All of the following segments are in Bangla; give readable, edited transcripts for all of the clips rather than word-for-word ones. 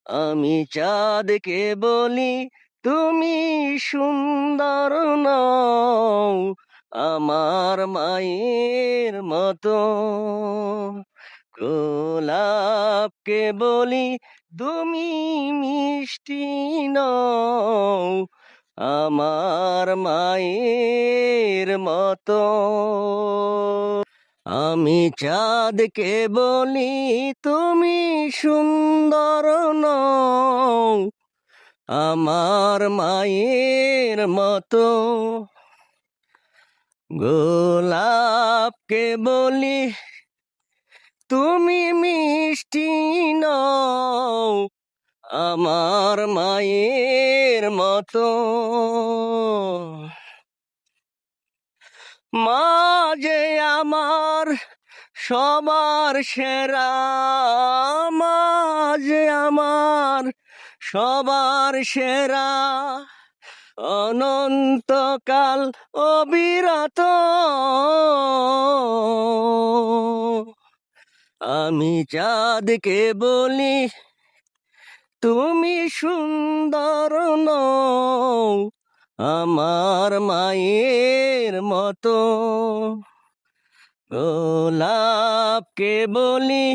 আমি চাঁদকে বলি তুমি সুন্দর নও আমার মায়ের মতো। গোলাপকে বলি তুমি মিষ্টি নও আমার মায়ের মতো। আমি চাঁদকে বলি তুমি সুন্দর নও আমার মায়ের মতো। গোলাপকে বলি তুমি মিষ্টি নও আমার মায়ের মতো। মা যে আমার সবার সেরা, মা যে আমার সবার সেরা, অনন্তকাল অবিরত। আমি চাঁদকে বলি তুমি সুন্দর নও আমার মায়ের মতো। গোলাপকে বলি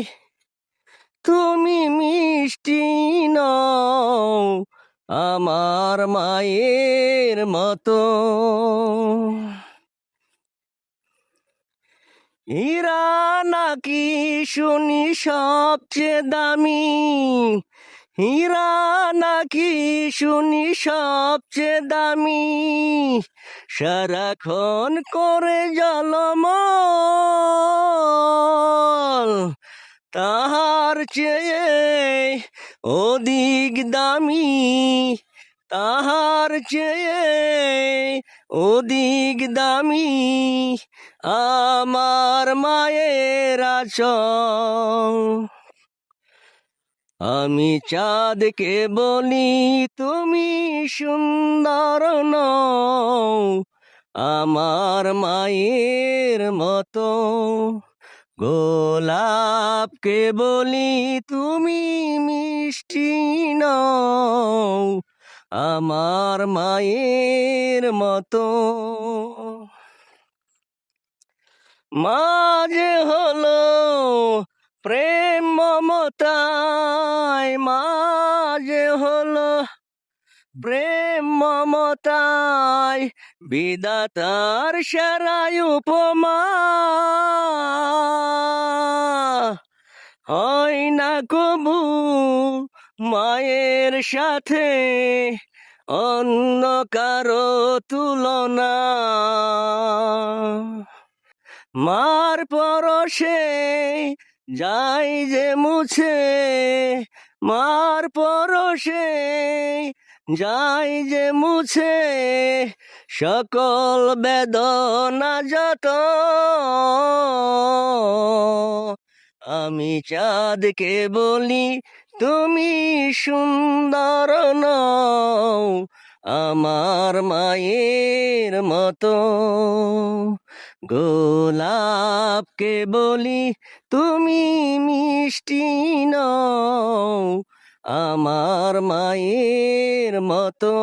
তুমি মিষ্টি নও আমার মায়ের মতো। হীরা নাকি শুনি সবচেয়ে দামি, হীরা নাকি শুনি সবচেয়ে দামি, সারাক্ষণ করে ঝলমল, তাহার চেয়ে অধিক দামি, তাহার চেয়ে অধিক দামি আমার মায়ের আঁচল। আমি চাঁদকে বলি তুমি সুন্দর নও আমার মায়ের মতো। গোলাপকে বলি তুমি মিষ্টি নও আমার মায়ের মতো। মা যে হলো প্রেম মমতায়, মা যে হলো প্রেম মমতায়, বিধাতার সেরাই উপমা। হয় না কবু মায়ের সাথে অন্য কারো তুলনা। মার পরশে যাই যে মুছে, মার পরশে যাই যে মুছে, সকল বেদনা যত। আমি চাঁদকে বলি তুমি সুন্দর নও আমার মায়ের মতো। গোলাপকে বলি তুমি মিষ্টি নও আমার মায়ের মতো।